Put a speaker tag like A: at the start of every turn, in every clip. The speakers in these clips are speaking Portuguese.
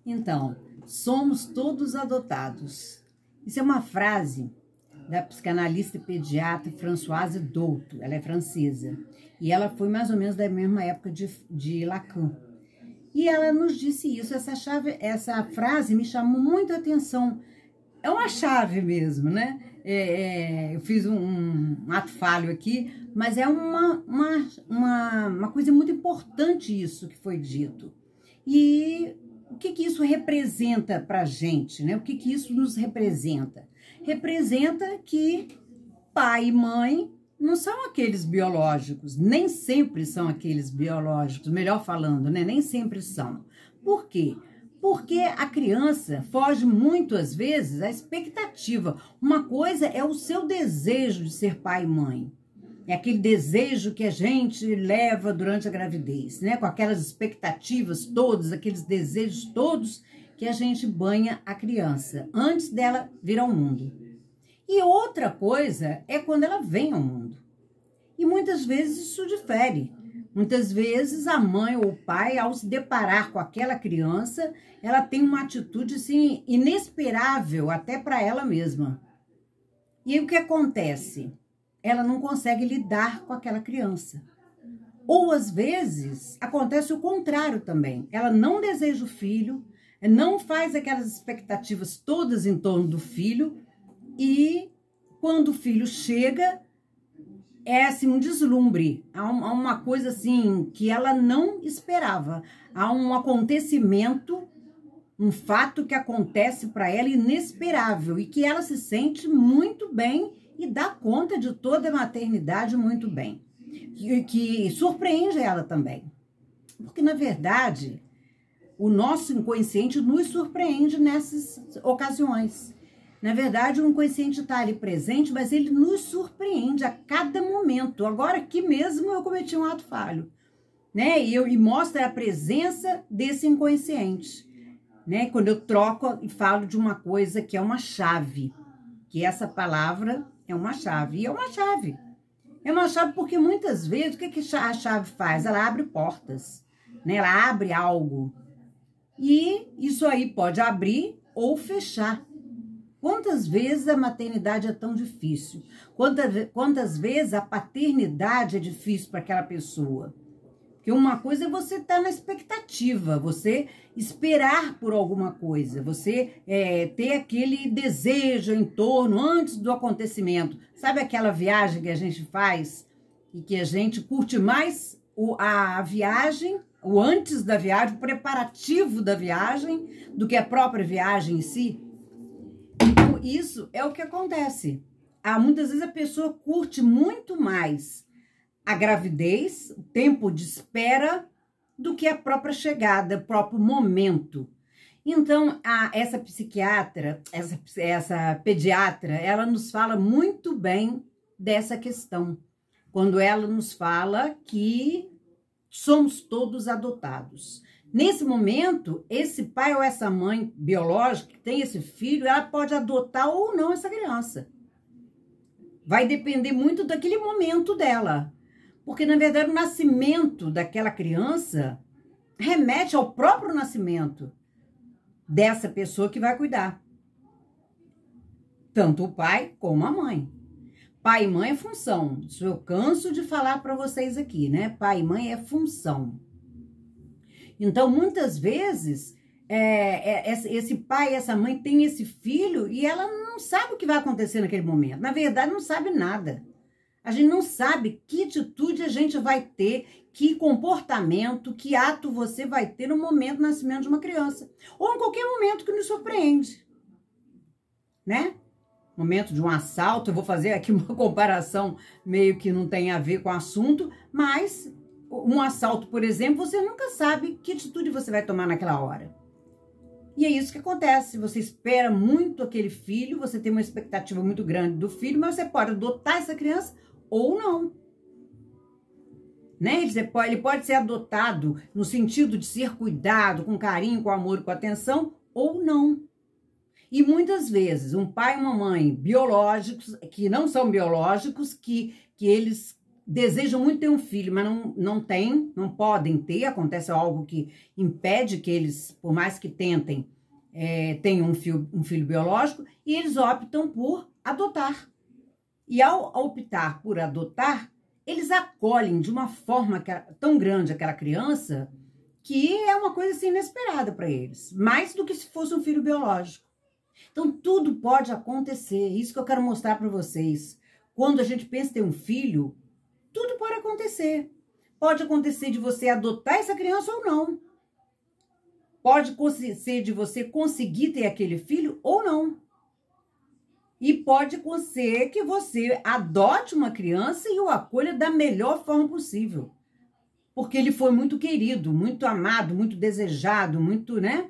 A: Então, somos todos adotados. Isso é uma frase da psicanalista e pediatra Françoise Douto. Ela é francesa. E ela foi mais ou menos da mesma época de Lacan. E ela nos disse isso. Essa frase me chamou muito a atenção. É uma chave mesmo, né? Eu fiz um ato falho aqui, mas é uma coisa muito importante isso que foi dito. E o que isso representa para a gente, né? O que isso nos representa? Representa que pai e mãe não são aqueles biológicos, nem sempre são aqueles biológicos, melhor falando, né? Nem sempre são. Por quê? Porque a criança foge muito, às vezes, à expectativa. Uma coisa é o seu desejo de ser pai e mãe. É aquele desejo que a gente leva durante a gravidez, né? Com aquelas expectativas todas, aqueles desejos todos que a gente banha a criança antes dela vir ao mundo. E outra coisa é quando ela vem ao mundo. E muitas vezes isso difere. Muitas vezes a mãe ou o pai, ao se deparar com aquela criança, ela tem uma atitude assim, inesperável até para ela mesma. E aí o que acontece? Ela não consegue lidar com aquela criança. Ou às vezes acontece o contrário também. Ela não deseja o filho, não faz aquelas expectativas todas em torno do filho e quando o filho chega, é assim um deslumbre, há uma coisa assim que ela não esperava, há um acontecimento, um fato que acontece para ela inesperável e que ela se sente muito bem e dá conta de toda a maternidade muito bem, que surpreende ela também, porque na verdade o nosso inconsciente nos surpreende nessas ocasiões. Na verdade, o inconsciente está ali presente, mas ele nos surpreende a cada momento. Agora aqui mesmo eu cometi um ato falho, né? E mostra a presença desse inconsciente, né? Quando eu troco e falo de uma coisa que é uma chave, que essa palavra é uma chave. E é uma chave. É uma chave porque muitas vezes, o que a chave faz? Ela abre portas, né? Ela abre algo. E isso aí pode abrir ou fechar. Quantas vezes a maternidade é tão difícil? Quantas vezes a paternidade é difícil para aquela pessoa? Porque uma coisa é você estar na expectativa, você esperar por alguma coisa, você ter aquele desejo em torno antes do acontecimento. Sabe aquela viagem que a gente faz e que a gente curte mais a viagem, o antes da viagem, o preparativo da viagem, do que a própria viagem em si? Isso é o que acontece. Muitas vezes a pessoa curte muito mais a gravidez, o tempo de espera, do que a própria chegada, o próprio momento. Então, essa psiquiatra, essa pediatra, ela nos fala muito bem dessa questão. Quando ela nos fala que somos todos adotados. Nesse momento, esse pai ou essa mãe biológica que tem esse filho, ela pode adotar ou não essa criança. Vai depender muito daquele momento dela. Porque, na verdade, o nascimento daquela criança remete ao próprio nascimento dessa pessoa que vai cuidar. Tanto o pai como a mãe. Pai e mãe é função. Isso eu canso de falar para vocês aqui, né? Pai e mãe é função. Então, muitas vezes, esse pai e essa mãe tem esse filho e ela não sabe o que vai acontecer naquele momento. Na verdade, não sabe nada. A gente não sabe que atitude a gente vai ter, que comportamento, que ato você vai ter no momento do nascimento de uma criança. Ou em qualquer momento que nos surpreende, né? Momento de um assalto, eu vou fazer aqui uma comparação meio que não tem a ver com o assunto, mas um assalto, por exemplo, você nunca sabe que atitude você vai tomar naquela hora. E é isso que acontece, você espera muito aquele filho, você tem uma expectativa muito grande do filho, mas você pode adotar essa criança ou não. Né? Ele pode ser adotado no sentido de ser cuidado, com carinho, com amor e com atenção, ou não. E muitas vezes, um pai e uma mãe biológicos, que não são biológicos, que eles desejam muito ter um filho, mas não têm, não podem ter, acontece algo que impede que eles, por mais que tentem, tenham um filho biológico, e eles optam por adotar. E ao optar por adotar, eles acolhem de uma forma tão grande aquela criança que é uma coisa assim inesperada para eles, mais do que se fosse um filho biológico. Então tudo pode acontecer, isso que eu quero mostrar para vocês. Quando a gente pensa em ter um filho, tudo pode acontecer. Pode acontecer de você adotar essa criança ou não. Pode ser de você conseguir ter aquele filho ou não. E pode ser que você adote uma criança e o acolha da melhor forma possível. Porque ele foi muito querido, muito amado, muito desejado, muito, né?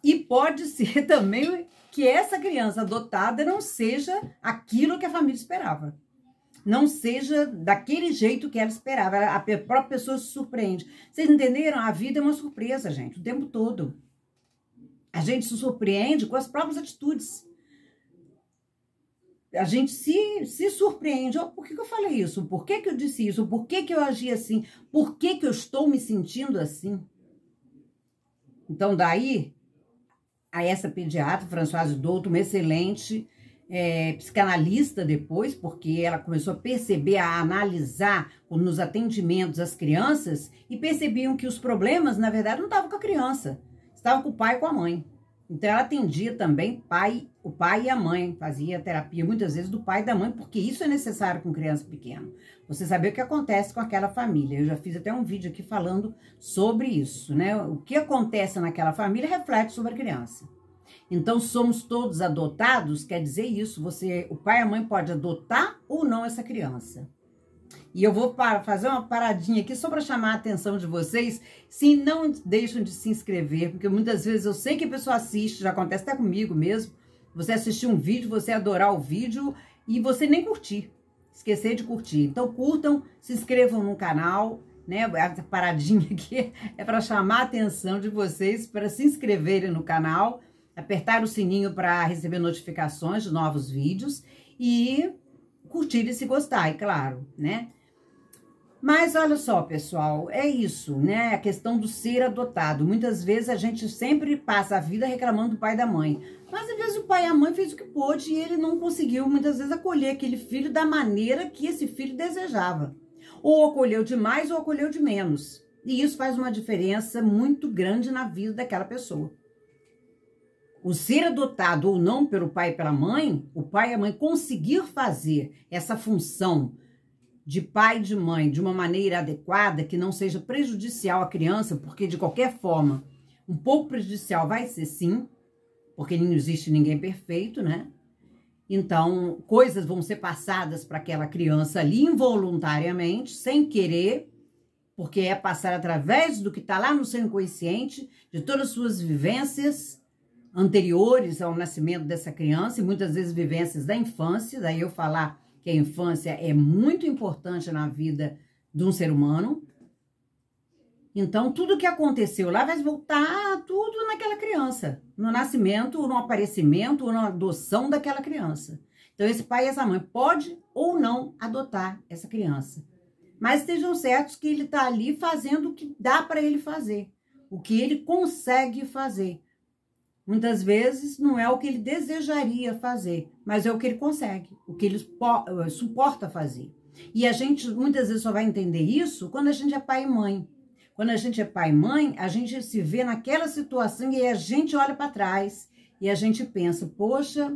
A: E pode ser também que essa criança adotada não seja aquilo que a família esperava. Não seja daquele jeito que ela esperava. A própria pessoa se surpreende. Vocês entenderam? A vida é uma surpresa, gente, o tempo todo. A gente se surpreende com as próprias atitudes. A gente se surpreende. Oh, por que eu falei isso? Por que eu disse isso? Por que eu agi assim? Por que eu estou me sentindo assim? Então, daí, a essa pediatra, Françoise Douto, uma excelente psicanalista depois, porque ela começou a perceber, a analisar nos atendimentos as crianças e percebiam que os problemas, na verdade, não estavam com a criança, estavam com o pai e com a mãe. Então, ela atendia também o pai e a mãe, fazia terapia muitas vezes do pai e da mãe, porque isso é necessário com criança pequena. Você saber o que acontece com aquela família. Eu já fiz até um vídeo aqui falando sobre isso, né? O que acontece naquela família reflete sobre a criança. Então, somos todos adotados, quer dizer isso, o pai e a mãe podem adotar ou não essa criança. E eu vou fazer uma paradinha aqui só para chamar a atenção de vocês, se não deixam de se inscrever, porque muitas vezes eu sei que a pessoa assiste, já acontece até comigo mesmo, você assistir um vídeo, você adorar o vídeo e você nem curtir, esquecer de curtir. Então curtam, se inscrevam no canal, né? Essa paradinha aqui é para chamar a atenção de vocês para se inscreverem no canal, apertar o sininho para receber notificações de novos vídeos e curtir se gostar, é claro, né? Mas olha só, pessoal, é isso, né? A questão do ser adotado. Muitas vezes a gente sempre passa a vida reclamando do pai e da mãe. Mas às vezes o pai e a mãe fez o que pôde e ele não conseguiu, muitas vezes, acolher aquele filho da maneira que esse filho desejava. Ou acolheu demais ou acolheu de menos. E isso faz uma diferença muito grande na vida daquela pessoa. O ser adotado ou não pelo pai e pela mãe, o pai e a mãe conseguir fazer essa função de pai e de mãe de uma maneira adequada, que não seja prejudicial à criança, porque de qualquer forma, um pouco prejudicial vai ser sim, porque não existe ninguém perfeito, né? Então, coisas vão ser passadas para aquela criança ali involuntariamente, sem querer, porque é passar através do que está lá no seu inconsciente, de todas as suas vivências anteriores ao nascimento dessa criança, e muitas vezes vivências da infância, daí eu falar que a infância é muito importante na vida de um ser humano. Então, tudo que aconteceu lá vai voltar tudo naquela criança, no nascimento, ou no aparecimento, ou na adoção daquela criança. Então, esse pai e essa mãe pode ou não adotar essa criança. Mas estejam certos que ele está ali fazendo o que dá para ele fazer, o que ele consegue fazer. Muitas vezes não é o que ele desejaria fazer, mas é o que ele consegue, o que ele suporta fazer. E a gente muitas vezes só vai entender isso quando a gente é pai e mãe. Quando a gente é pai e mãe, a gente se vê naquela situação e a gente olha para trás e a gente pensa, poxa,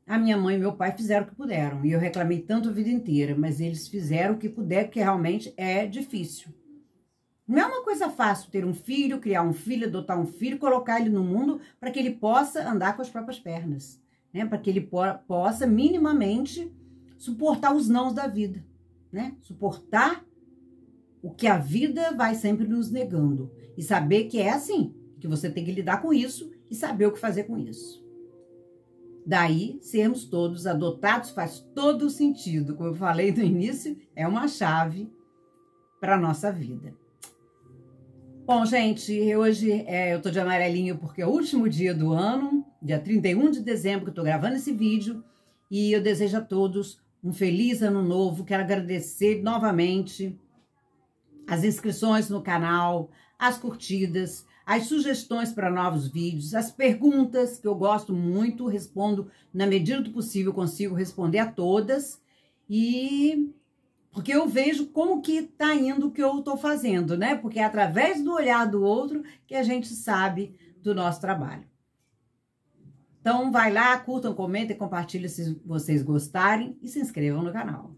A: a minha mãe e meu pai fizeram o que puderam. E eu reclamei tanto a vida inteira, mas eles fizeram o que puderam, porque realmente é difícil. Não é uma coisa fácil ter um filho, criar um filho, adotar um filho, colocar ele no mundo para que ele possa andar com as próprias pernas, né? Para que ele possa minimamente suportar os nãos da vida, né? Suportar o que a vida vai sempre nos negando e saber que é assim, que você tem que lidar com isso e saber o que fazer com isso. Daí, sermos todos adotados faz todo o sentido. Como eu falei no início, é uma chave para a nossa vida. Bom, gente, hoje eu tô de amarelinho porque é o último dia do ano, dia 31 de dezembro que eu tô gravando esse vídeo, e eu desejo a todos um feliz ano novo. Quero agradecer novamente as inscrições no canal, as curtidas, as sugestões para novos vídeos, as perguntas que eu gosto muito, respondo na medida do possível, consigo responder a todas, e porque eu vejo como que está indo o que eu estou fazendo, né? Porque é através do olhar do outro que a gente sabe do nosso trabalho. Então vai lá, curtam, comentem, compartilhem se vocês gostarem e se inscrevam no canal.